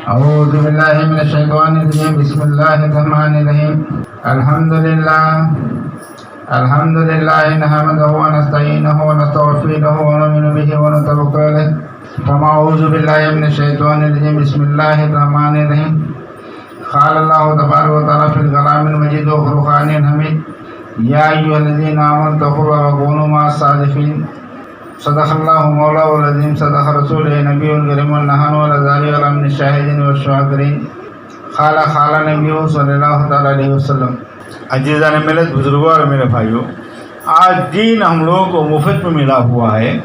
اعوذ باللہ من الشیطان الرجیم بسم اللہ الرحمن الرحیم الحمد للہ نحمدہ ونستعینہ ونستغفرہ ونؤمن بہ ونتوکل علیہ فنعوذ باللہ من الشیطان الرجیم بسم اللہ الرحمن الرحیم قال اللہ تبارک و تعالی فی الکلام المجید وفرقان الحمید یا ایھا الذین آمنوا اتقوا اللہ وکونوا مع الصادقین صدق اللہ مولا العظیم صدق رسول نبی الکریم ونحن علی ذلک من الشاہدین والشاکرین قال نبی صلی اللہ تعالی علیہ وسلم۔ عزیزان ملت، بزرگوں اور میرے بھائیوں، آج دین ہم لوگوں کو مفت میں ملا ہوا ہے،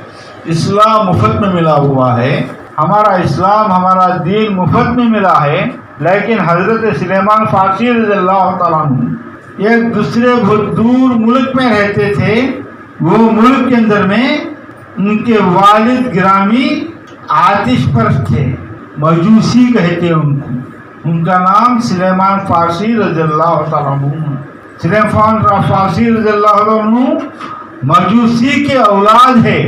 اسلام مفت میں ملا ہوا ہے، ہمارا اسلام ہمارا دین مفت میں ملا ہے، لیکن حضرت سلیمان فارسی رضی اللہ تعالیٰ عنہ ایک دوسرے بہت دور ملک میں رہتے تھے۔ وہ ملک کے اندر میں ان کے والد گرامی آتش پرست تھے، مجوسی کہتے ان کو۔ ان کا نام سلیمان فارسی رضی اللہ تعالیٰ عنہ۔ سلیمان فارسی رضی اللہ عنہ مجوسی کے اولاد ہے،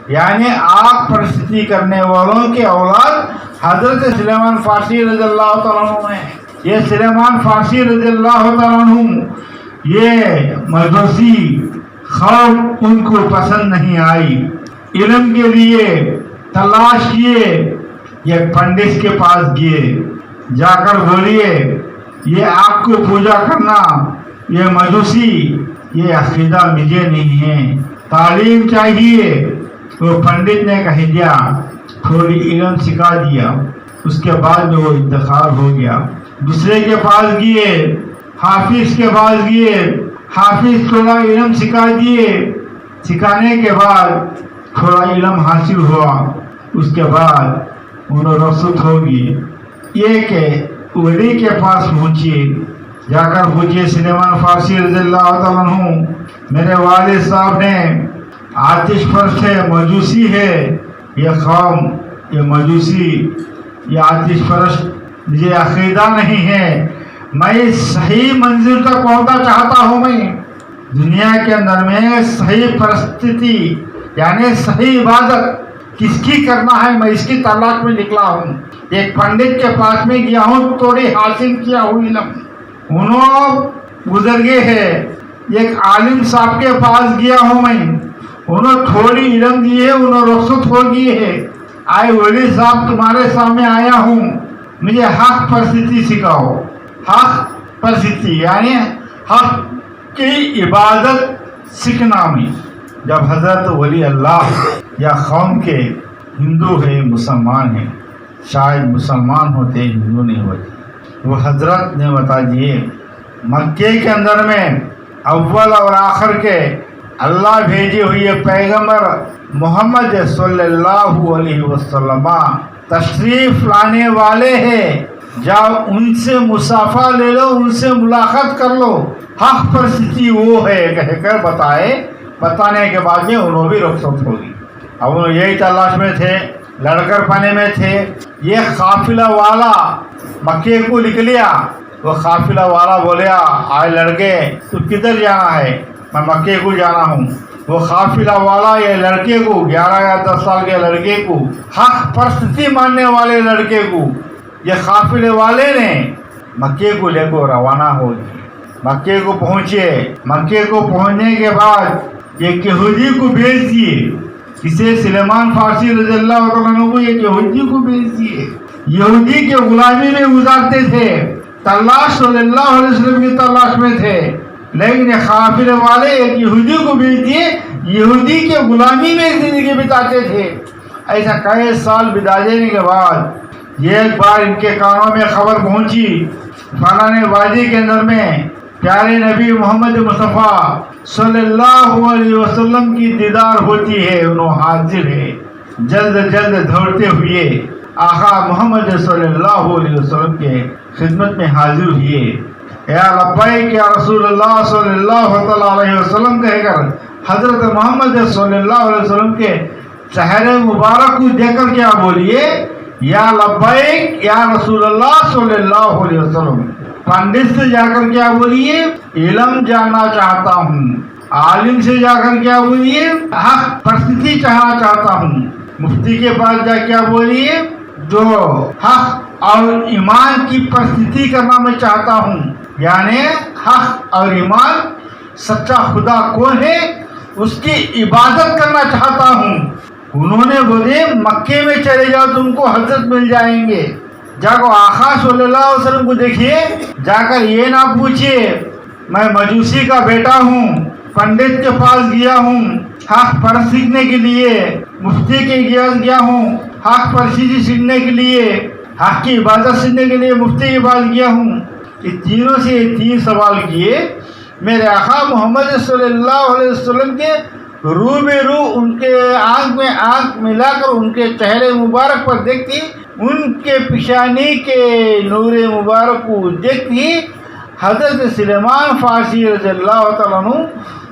یعنی آگ پرستی کرنے والوں کے اولاد حضرت سلیمان فارسی رضی اللہ تعالیٰ عنہ ہیں۔ یہ سلیمان فارسی رضی اللہ تعالیٰ عنہ یہ مجوسی خوف ان کو پسند نہیں آئی، علم کے لیے تلاش کیے، یہ پنڈت کے پاس گئے، جا کر بولیے یہ آگ کو پوجا کرنا، یہ مجوسی، یہ عقیدہ مجھے نہیں ہے، تعلیم چاہیے۔ وہ پنڈت نے کہہ دیا، تھوڑی علم سکھا دیا، اس کے بعد میں وہ انتقال ہو گیا۔ دوسرے کے پاس گئے، حافظ کے پاس گئے، حافظ تھوڑا علم سکھا دیے، سکھانے کے بعد تھوڑا علم حاصل ہوا، اس کے بعد انہوں رخصت ہوگی۔ یہ کہ ولی کے پاس پہنچیے، جا کر پوچھیے سلیمان فارسی رضی اللہ تعالیٰ عنہ میرے والد صاحب نے آتش پرست ہے، مجوسی ہے، یہ قوم، یہ مجوسی، یہ آتش پرست مجھے عقیدہ نہیں ہے، میں صحیح منزل تک پہنچنا چاہتا ہوں۔ میں دنیا کے اندر میں صحیح پرستتی یعنی صحیح عبادت کس کی کرنا ہے، میں اس کی تلاش میں نکلا ہوں۔ ایک پنڈت کے پاس میں گیا ہوں، تھوڑی حاصل کیا ہوں علم، انہوں گزر گئے ہیں۔ ایک عالم صاحب کے پاس گیا ہوں میں، انہوں تھوڑی علم دیے، انہوں رخصت ہو گئے ہیں۔ آئے ولی صاحب تمہارے سامنے آیا ہوں، مجھے حق پرستی سکھاؤ۔ حق پرستی یعنی حق کی عبادت سیکھنا میں۔ جب حضرت ولی اللہ یا قوم کے ہندو ہے، مسلمان ہیں، شاید مسلمان ہوتے ہندو نہیں ہوتے، وہ حضرت نے بتا دیے مکے کے اندر میں اول اور آخر کے اللہ بھیجے ہوئے پیغمبر محمد صلی اللہ علیہ وسلم تشریف لانے والے ہیں، جاؤ ان سے مصافحہ لے لو، ان سے ملاقات کر لو، حق پرستی وہ ہے کہہ کر بتانے کے بعد میں انہوں بھی رخصت ہوگی۔ اب انہوں یہی تلاش میں تھے، لڑکر پانے میں تھے۔ یہ قافلہ والا مکے کو نکلیا، وہ قافلہ والا بولیا آئے لڑکے تو کدھر جانا ہے؟ میں مکے کو جانا ہوں۔ وہ قافلہ والا یہ لڑکے کو 11 یا 10 سال کے لڑکے کو، حق پرستی ماننے والے لڑکے کو، یہ قافلے والے نے مکے کو لے کر روانہ ہو گئے۔ مکے کو پہنچے، مکے کو پہنچنے کے بعد ایک یہودی کو بھیج دیے، کسے؟ سلیمان فارسی رضی اللہ عنہ کو ایک یہودی کو بھیج دیے۔ یہودی کے غلامی میں گزارتے تھے، تلاش صلی اللہ علیہ وسلم کی تلاش میں تھے، لیکن قافلے والے ایک یہودی کو بھیج دیے، یہودی کے غلامی میں زندگی بتاتے تھے۔ ایسا کئی سال بتا دینے کے بعد ایک بار ان کے کانوں میں خبر پہنچی، فلاں وادی کے اندر میں پیارے نبی محمد مصطفیٰ صلی اللہ علیہ وسلم کی دیدار ہوتی ہے، انہوں حاضر ہے۔ جلد دوڑتے ہوئے آقا محمد صلی اللہ علیہ وسلم کے خدمت میں حاضر ہوئے۔ یا لبیک یا رسول اللہ صلی اللہ علیہ وسلم کہہ کر حضرت محمد صلی اللہ علیہ وسلم کے چہرے مبارک کو دیکھ کر کیا بولیے؟ یا لبیک یا رسول اللہ صلی اللہ علیہ وسلم۔ پنڈت سے جا کر کیا بولیے؟ علم جاننا چاہتا ہوں۔ عالم سے جا کر کیا بولیے؟ حق پرستی چاہنا چاہتا ہوں۔ مفتی کے پاس جا کیا بولیے؟ جو حق اور ایمان کی پرستھی کرنا میں چاہتا ہوں، یعنی حق اور ایمان سچا خدا کون ہے اس کی عبادت کرنا چاہتا ہوں۔ انہوں نے بولے مکے میں چلے جاؤ تم کو حضرت مل جائیں گے، جا کر آقا صلی اللہ علیہ وسلم کو دیکھیے، جا کر یہ نہ پوچھیے میں مجوسی کا بیٹا ہوں، پنڈت کے پاس گیا ہوں حق پر سیکھنے کے لیے، مفتی کے گیا ہوں حق پر سیکھنے کے لیے، حق کی عبادت سیکھنے کے لیے مفتی کے پاس گیا ہوں۔ یہ تینوں سے یہ تین سوال کیے، میرے آقا محمد صلی اللہ علیہ وسلم کے روبرو ان کے آنکھ میں آنکھ ملا کر ان کے چہرے مبارک پر دیکھتی، ان کے پیشانی کے نور مبارک کو دیکھتی، حضرت سلیمان فارسی رضی اللہ تعالیٰ عنہ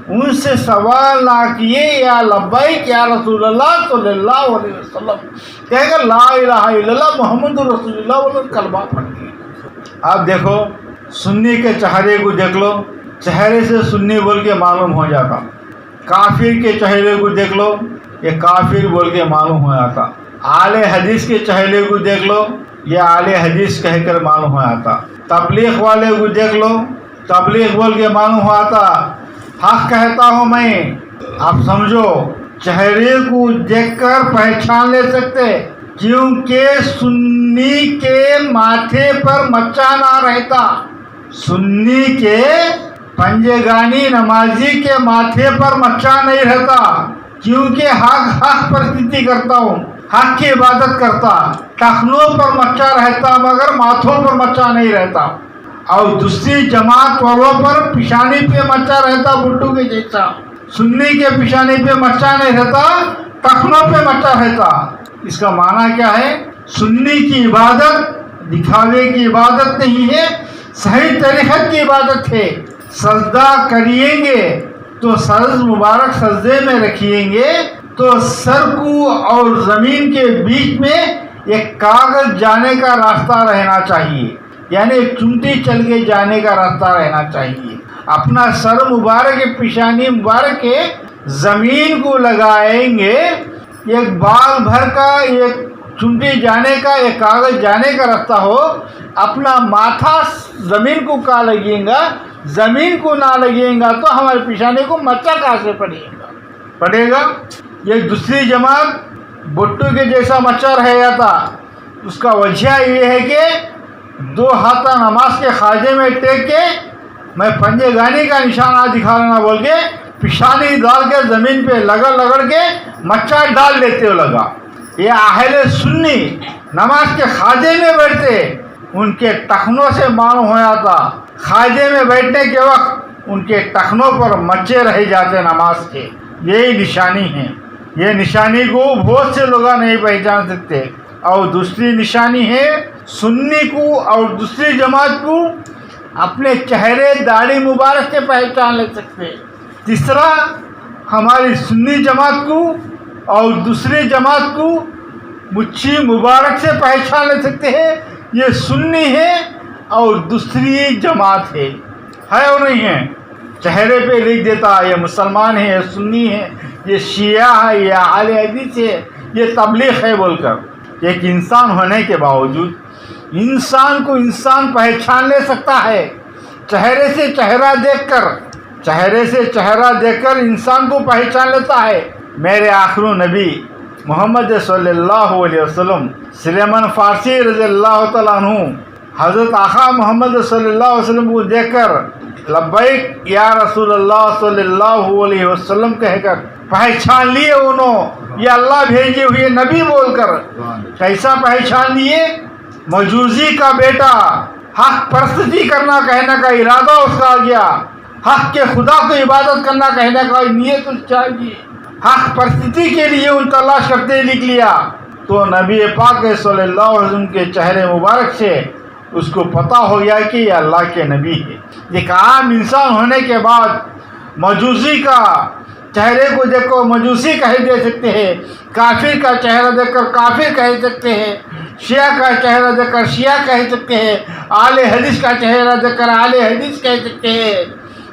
ان سے سوال نہ کیے یا لبیک یا رسول اللہ صلی اللہ علیہ وسلم، کہہ کر لا الہ الا اللہ محمد رسول اللہ علیہ کلمہ پڑھ دیے۔ آپ دیکھو سنی کے چہرے کو دیکھ لو، چہرے سے سنی بول کے معلوم ہو جاتا، کافر کے چہرے کو دیکھ لو یہ کافر بول کے معلوم ہو جاتا، اہل حدیث کے چہرے کو دیکھ لو یہ اہل حدیث کہہ کر معلوم ہو جاتا، تبلیغ والے کو دیکھ لو تبلیغ بول کے معلوم ہو جاتا، حق کہتا ہوں میں۔ آپ سمجھو چہرے کو دیکھ کر پہچان لے سکتے، کیونکہ سنی کے ماتھے پر مچا نہ رہتا، سنی کے پنجگانی نمازی کے ماتھے پر مچا نہیں رہتا، کیونکہ حق پرستھی کرتا ہوں، حق کی عبادت کرتا، ٹخنوں پر مچا رہتا مگر ماتھوں پر مچا نہیں رہتا، اور دوسری جماعت والوں پر پیشانی پہ مچا رہتا بڈھو کے جیسا، سنی کے پیشانی پہ مچا نہیں رہتا، ٹخنوں پہ مچا رہتا۔ اس کا معنی کیا ہے؟ سنی کی عبادت دکھاوے کی عبادت نہیں ہے، صحیح طریقت کی عبادت ہے۔ سجدہ کریں گے تو سر مبارک سجدے میں رکھیں گے تو سر کو اور زمین کے بیچ میں ایک کاغذ جانے کا راستہ رہنا چاہیے، یعنی ایک چمٹی چل کے جانے کا راستہ رہنا چاہیے۔ اپنا سر مبارک پیشانی مبارک کے زمین کو لگائیں گے، ایک بال بھر کا ایک چمٹی جانے کا ایک کاغذ جانے کا راستہ ہو، اپنا ماتھا زمین کو کا لگیں گا، زمین کو نہ لگیں گا تو ہمارے پیشانی کو مچا کہاں سے پڑے گا؟ یہ دوسری جماعت بٹو کے جیسا مچا رہ جاتا، اس کا وجہ یہ ہے کہ دو ہاتھ نماز کے خاجے میں ٹیک کے میں پنجے گانی کا نشانہ دکھا لینا بول کے پیشانی ڈال کے زمین پہ لگڑ کے مچا ڈال دیتے ہو لگا۔ یہ اہل سنی نماز کے خاجے میں بیٹھتے، ان کے ٹخنوں سے معلوم ہو جاتا، خاجے میں بیٹھنے کے وقت ان کے ٹخنوں پر مچے رہ جاتے نماز کے۔ یہی نشانی ہے، یہ نشانی کو بہت سے لوگ نہیں پہچان سکتے۔ اور دوسری نشانی ہے سنی کو اور دوسری جماعت کو اپنے چہرے داڑھی مبارک سے پہچان لے سکتے۔ تیسرا ہماری سنی جماعت کو اور دوسری جماعت کو مچھی مبارک سے پہچان لے سکتے ہیں، یہ سنی ہے اور دوسری جماعت ہے اور نہیں ہے؟ چہرے پہ لکھ دیتا یہ مسلمان ہے، یہ سنی ہے، یہ شیعہ ہے، یہ اہل حدیث ہے، یہ تبلیغ ہے بول کر۔ ایک انسان ہونے کے باوجود انسان کو انسان پہچان لے سکتا ہے، چہرے سے چہرہ دیکھ کر انسان کو پہچان لیتا ہے۔ میرے آخر نبی محمد صلی اللہ علیہ وسلم سلیمان فارسی رضی اللہ تعالیٰ عنہ حضرت آقا محمد صلی اللہ علیہ وسلم کو دیکھ کر لبیک یا رسول اللہ صلی اللہ علیہ وسلم کہہ کر پہچان لیے، انہوں یہ اللہ بھیجے ہوئے نبی بول کر۔ کیسا پہچان لیے؟ مجوسی کا بیٹا، حق پرستی کرنا کہنے کا ارادہ اس کا آ گیا، حق کے خدا کو عبادت کرنا کہنے کا نیت اس چاہیے، حق پرستی کے لیے ان تلاش کرتے لکھ لیا، تو نبی پاک صلی اللہ علیہ وسلم کے چہرے مبارک سے اس کو پتہ ہو گیا کہ یہ اللہ کے نبی ہے۔ ایک عام انسان ہونے کے بعد مجوسی کا چہرے کو دیکھو مجوسی کہہ دے سکتے ہیں، کافر کا چہرہ دیکھ کر کافر کہہ سکتے ہیں، شیعہ کا چہرہ دیکھ کر شیعہ کہہ سکتے ہیں، اہل حدیث کا چہرہ دیکھ کر اہل حدیث کہہ سکتے ہیں۔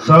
100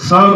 100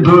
2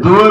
2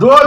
2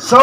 100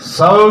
100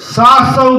700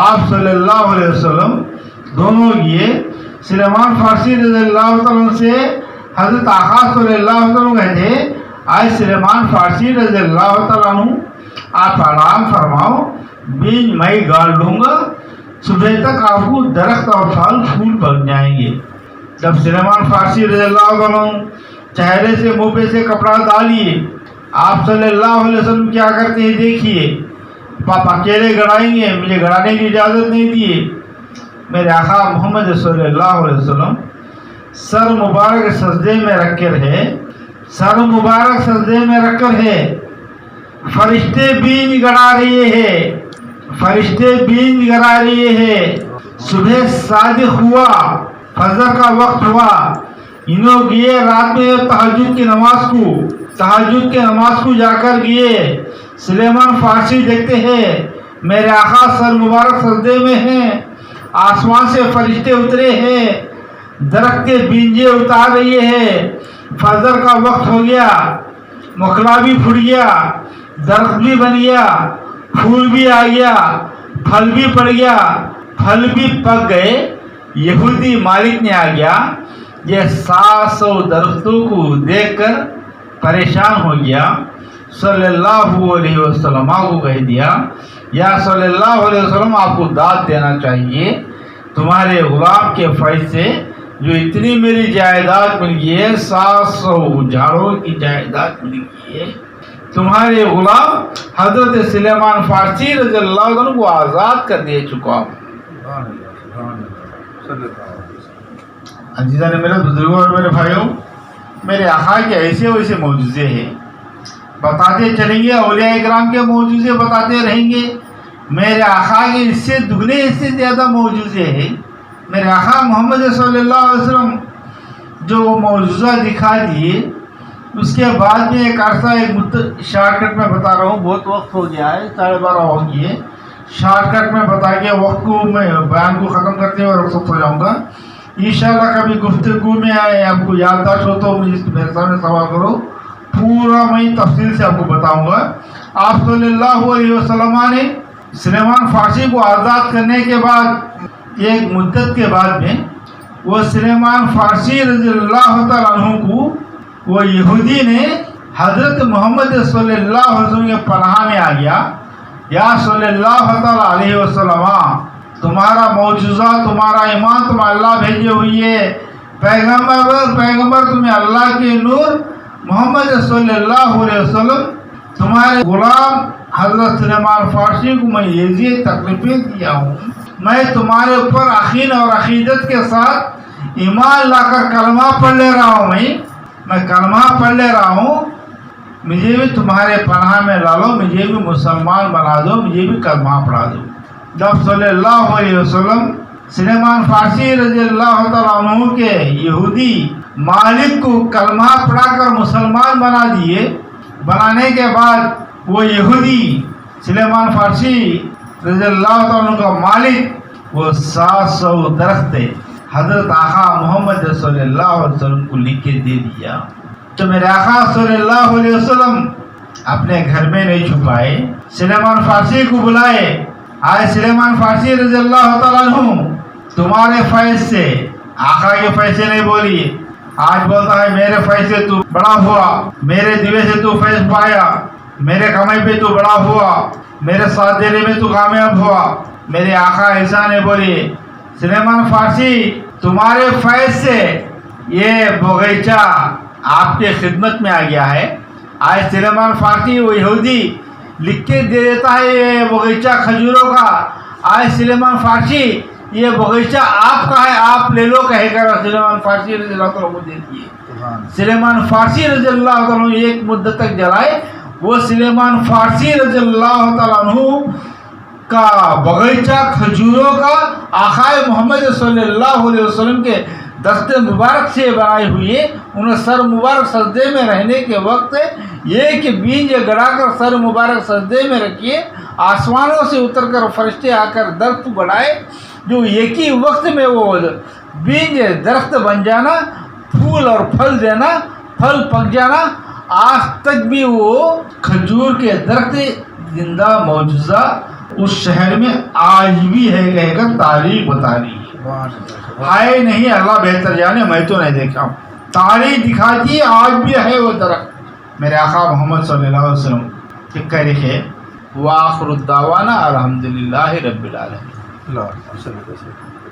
آپ صلی اللہ علیہ وسلم دونوں یہ سلیمان فارسی رضی اللہ تعالیٰ سے حضرت آقا صلی اللہ علیہ وسلم کہتے آج سلیمان فارسی رضی اللہ تعالیٰ عنہ آپ آرام فرماؤ، بیج میں گاڑ لوں گا، صبح تک آپ کو درخت اور پھل پھول بن جائیں گے۔ جب سلیمان فارسی رضی اللہ عنہ چہرے سے منہ پہ سے کپڑا ڈالیے، آپ صلی اللہ علیہ وسلم کیا کرتے ہیں دیکھیے، آپ اکیلے گڑائیں گے، مجھے گڑانے کی اجازت نہیں دیے۔ میرے آقا محمد صلی اللہ علیہ وسلم سر مبارک سجدے میں رکھ کر ہے، سر مبارک سجدے میں رکھ کر ہے، فرشتے بیج گڑا رہے ہیں، فرشتے بیج گڑا رہے ہیں۔ صبح صادق ہوا، فجر کا وقت ہوا، انہوں گئے رات میں تہجد کی نماز کو جا کر گئے۔ سلیمان فارسی دیکھتے ہیں میرے آقا سر مبارک سجدے میں ہیں، آسمان سے فرشتے اترے ہیں، درخت کے بینجے اتار رہے ہیں۔ فجر کا وقت ہو گیا، مکھلا بھی پھٹ گیا، درخت بھی بن گیا، پھول بھی آ گیا، پھل بھی پڑ گیا، پھل بھی پک گئے۔ یہودی مالک نے آ گیا، یہ 700 درختوں کو دیکھ کر پریشان ہو گیا۔ صلی اللہ علیہ وسلم کو کہہ دیا، یا صلی اللہ علیہ وسلم آپ کو داد دینا چاہیے، تمہارے غلام کے فیض سے جو اتنی میری جائیداد مل گئی ہے، 700 جھاڑوں کی جائیداد مل گئی ہے، تمہارے غلام حضرت سلیمان فارسی رضی اللہ عنہ کو آزاد کر دے چکا ہوں۔ عزیزان میرے بزرگوں اور میرے بھائیوں، میرے آقا کے ایسے ویسے معجزے ہیں، بتاتے چلیں گے، اولیاء اکرام کے معجزے بتاتے رہیں گے۔ میرے آقا کے اس سے دگنے اس سے زیادہ معجزے ہیں۔ میرے آقا محمد صلی اللہ علیہ وسلم جو معجزہ دکھا دیے، اس کے بعد میں ایک عرصہ شارٹ کٹ میں بتا رہا ہوں، بہت وقت ہو گیا ہے، 12:30 ہو گئی ہے، شارٹ کٹ میں بتا کے وقت کو میں بیان کو ختم کرتے ہوئے رخصت ہو جاؤں گا۔ انشاءاللہ کبھی گفتگو میں آئے آپ کو یادداشت ہو تو مجھے میرے سامنے سوال کرو، پورا میں تفصیل سے آپ کو بتاؤں گا۔ آپ صلی اللہ علیہ وسلم نے سلیمان فارسی کو آزاد کرنے کے بعد ایک مدت کے بعد میں وہ سلیمان فارسی رضی اللہ تعالیٰ عنہ کو وہ یہودی نے حضرت محمد صلی اللہ علیہ وسلم کے پناہ میں آ گیا، یا صلی اللہ تعالیٰ علیہ وسلم تمہارا معجزہ، تمہارا ایمان تم اللہ بھیجے ہوئی ہے، پیغمبر تمہیں اللہ کے نور محمد صلی اللہ علیہ وسلم، تمہارے غلام حضرت سلیمان فارسی کو میں یہ تکلیفیں دیا ہوں، میں تمہارے اوپر یقین اور عقیدت کے ساتھ ایمان لا کر کلمہ پڑھ لے رہا ہوں، میں کلمہ پڑھ لے رہا ہوں، مجھے بھی تمہارے پناہ میں ڈالو، مجھے بھی مسلمان بنا دو، مجھے بھی کلمہ پڑھا دو۔ جب صلی اللہ علیہ وسلم سلیمان فارسی رضی اللہ تعالیٰ عنہ کے یہودی مالک کو کلمہ پڑھا کر مسلمان بنا دیے، بنانے کے بعد وہ یہودی سلیمان فارسی رضی اللہ تعالیٰ عنہ کا مالک وہ 700 درخت حضرت آقا محمد صلی اللہ علیہ وسلم کو لکھ کے دے دیا۔ تو میرے آقا صلی اللہ علیہ وسلم اپنے گھر میں نہیں چھپائے، سلیمان فارسی کو بلائے، آئے سلیمان فارسی رضی اللہ تعالیٰ عنہ تمہارے فیض سے، آقا کے فیض سے نہیں بولی، آج بولتا ہے میرے فیض سے تو بڑا ہوا، میرے دیوے سے تو فیض پایا، میرے کمائی پہ تو بڑا ہوا، میرے ساتھ دینے میں تو کامیاب ہوا۔ میرے آقا ایسا نہیں بولی، سلیمان فارسی تمہارے فیض سے یہ باغیچہ آپ کے خدمت میں آ گیا ہے۔ آج سلیمان فارسی وہ یہودی لکھ کے دے دیتا ہے یہ باغیچہ کھجوروں کا، آج سلیمان فارسی یہ باغیچہ آپ کا ہے، آپ لے لو کہے کر سلیمان فارسی رضی اللہ تعالیٰ کو دے دیے۔ سلیمان فارسی رضی اللہ تعالیٰ ایک مدت تک جلائے، وہ سلیمان فارسی رضی اللہ تعالیٰ عنہ کا باغیچہ کھجوروں کا آقا محمد صلی اللہ علیہ وسلم کے دست مبارک سے بنائی ہوئی ہے۔ انہیں سر مبارک سجدے میں رہنے کے وقت یہ کہ بیج گڑا کر سر مبارک سجدے میں رکھیے، آسمانوں سے اتر کر فرشتے آ کر درخت بڑھائے، جو ایک ہی وقت میں وہ بیج درخت بن جانا، پھول اور پھل دینا، پھل پک جانا، آج تک بھی وہ کھجور کے درخت زندہ معجزہ اس شہر میں آج بھی ہے کہے گا تاریخ بتاری ہے نہیں، اللہ بہتر جانے، میں تو نہیں دیکھا ہوں، تاریخ دکھاتی ہے آج بھی ہے وہ درخت۔ میرے آقا محمد صلی اللہ علیہ وسلم کہ کہہ رہے وآخر الدعوانا الحمدللہ رب العالمین۔